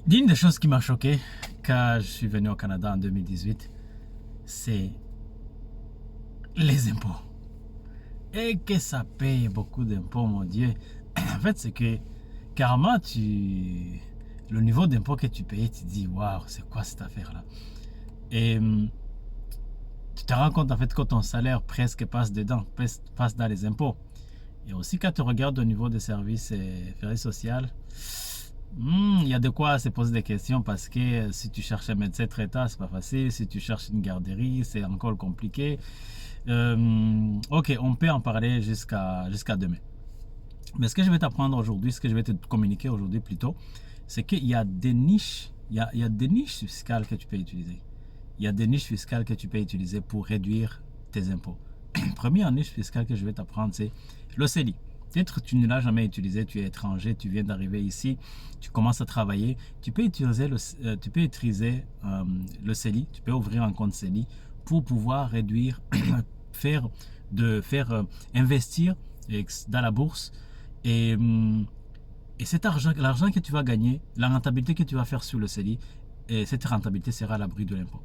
L'une des choses qui m'a choqué quand je suis venu au Canada en 2018, c'est les impôts. Et que ça paye beaucoup d'impôts, mon Dieu. En fait, c'est que carrément, le niveau d'impôt que tu payes, tu te dis, waouh, c'est quoi cette affaire-là? Et tu te rends compte en fait que ton salaire presque passe dedans, passe dans les impôts. Et aussi quand tu regardes au niveau des services et sociaux, il y a de quoi se poser des questions parce que si tu cherches un médecin traitant, c'est pas facile. Si tu cherches une garderie, c'est encore compliqué. Ok, on peut en parler jusqu'à demain. Mais ce que je vais t'apprendre aujourd'hui, ce que je vais te communiquer aujourd'hui plutôt, c'est qu'il y a des niches, il y a des niches fiscales que tu peux utiliser. Il y a des niches fiscales que tu peux utiliser pour réduire tes impôts. Première niche fiscale que je vais t'apprendre, c'est le CELI. Peut-être que tu ne l'as jamais utilisé, tu es étranger, tu viens d'arriver ici, tu commences à travailler, tu peux utiliser le CELI, tu peux ouvrir un compte CELI pour pouvoir réduire, faire investir dans la bourse et, cet argent, l'argent que tu vas gagner, la rentabilité que tu vas faire sur le CELI, et cette rentabilité sera à l'abri de l'impôt.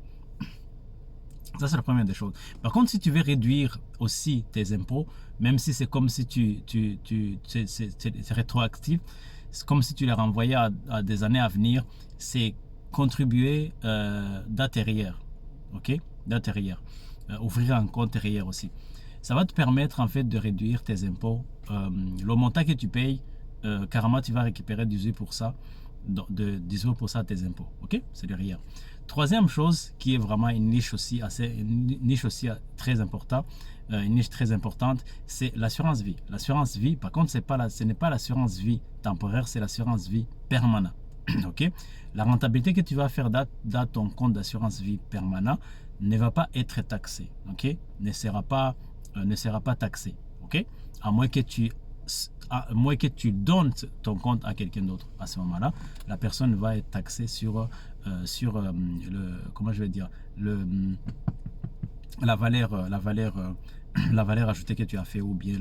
Ça, c'est la première des choses. Par contre, si tu veux réduire aussi tes impôts, même si c'est comme si c'est rétroactif, c'est comme si tu les renvoyais à des années à venir, c'est contribuer d'intérieur. OK? D'intérieur. Ouvrir un compte derrière aussi. Ça va te permettre en fait de réduire tes impôts. Le montant que tu payes, carrément, tu vas récupérer 18%. De 18% à tes impôts. OK? C'est derrière. Troisième chose qui est vraiment une niche aussi très importante, c'est l'assurance vie. L'assurance vie, par contre, ce n'est pas l'assurance vie temporaire, c'est l'assurance vie permanente. OK? La rentabilité que tu vas faire dans ton compte d'assurance vie permanent ne va pas être taxée. OK? Ne sera pas taxée. OK? À moins que tu donnes ton compte à quelqu'un d'autre. À ce moment-là, la personne va être taxée sur comment je vais dire, la valeur ajoutée que tu as fait ou bien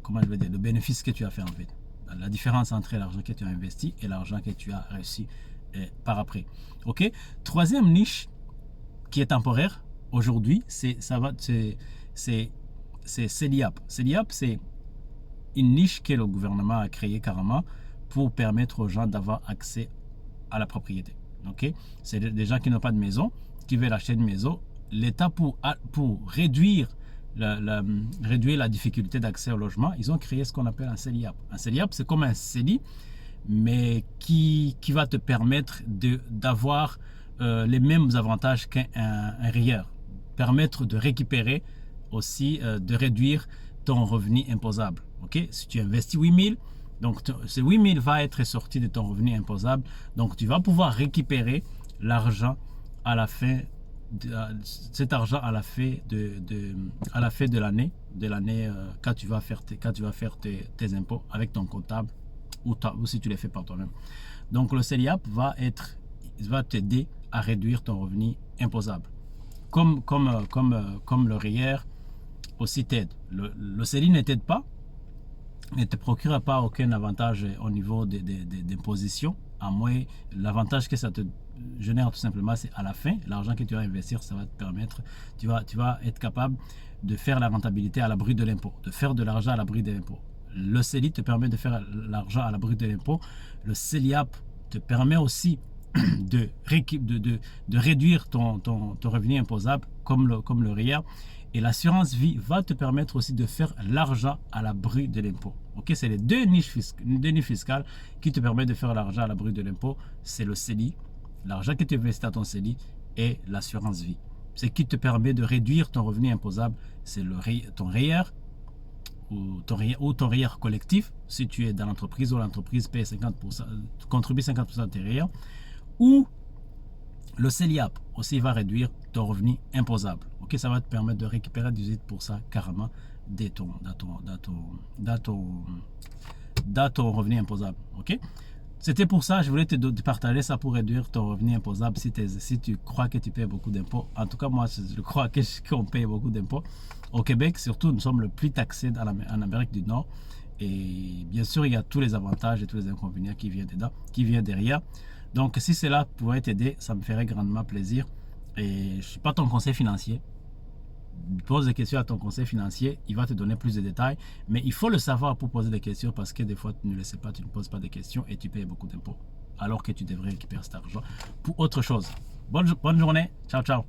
comment je vais dire, le bénéfice que tu as fait en fait. La différence entre l'argent que tu as investi et l'argent que tu as reçu par après. OK? Troisième niche qui est temporaire aujourd'hui, c'est CELIAP. CELIAP, c'est une niche que le gouvernement a créée carrément pour permettre aux gens d'avoir accès à la propriété. Okay? C'est des gens qui n'ont pas de maison, qui veulent acheter une maison. L'État, pour réduire la difficulté d'accès au logement, ils ont créé ce qu'on appelle un CELIAP. Un CELIAP, c'est comme un CELI, mais qui va te permettre d'avoir les mêmes avantages qu'un RIER. Permettre de récupérer aussi, de réduire ton revenu imposable. Okay? Si tu investis 8 000, donc ces 8 000 va être sorti de ton revenu imposable. Donc tu vas pouvoir récupérer l'argent à la fin, cet argent à la fin de l'année, quand tu vas faire tes impôts avec ton comptable ou si tu les fais par toi-même. Donc le CELIAP va t'aider à réduire ton revenu imposable. Comme le RIER aussi t'aide. Le CELI ne t'aide pas, ne te procure pas aucun avantage au niveau d'imposition, à moins l'avantage que ça te génère tout simplement, c'est à la fin, l'argent que tu vas investir, ça va te permettre, tu vas être capable de faire la rentabilité à l'abri de l'impôt, de faire de l'argent à l'abri de l'impôt. Le CELI te permet de faire l'argent à l'abri de l'impôt. Le CELIAP te permet aussi de réduire ton revenu imposable comme le RIER. Et l'assurance vie va te permettre aussi de faire l'argent à l'abri de l'impôt. Okay? C'est les deux niches fiscales qui te permettent de faire l'argent à l'abri de l'impôt. C'est le CELI, l'argent que tu investis dans ton CELI, et l'assurance vie. Ce qui te permet de réduire ton revenu imposable, c'est ton RIER ou ton RIER collectif. Si tu es dans l'entreprise ou l'entreprise paye 50%, contribue 50% de tes RIER. Ou le CELIAP aussi va réduire ton revenu imposable. Okay, ça va te permettre de récupérer 18% carrément dans ton revenu imposable. Okay? C'était pour ça, je voulais te partager ça pour réduire ton revenu imposable si tu crois que tu payes beaucoup d'impôts. En tout cas, moi, je crois qu'on paye beaucoup d'impôts. Au Québec, surtout, nous sommes le plus taxés en Amérique du Nord. Et bien sûr, il y a tous les avantages et tous les inconvénients qui viennent dedans, qui viennent derrière. Donc, si cela pourrait t'aider, ça me ferait grandement plaisir. Et je ne suis pas ton conseiller financier. Pose des questions à ton conseiller financier, il va te donner plus de détails. Mais il faut le savoir pour poser des questions parce que des fois, tu ne le sais pas, tu ne poses pas de questions et tu payes beaucoup d'impôts. Alors que tu devrais récupérer cet argent pour autre chose. Bonne journée. Ciao, ciao.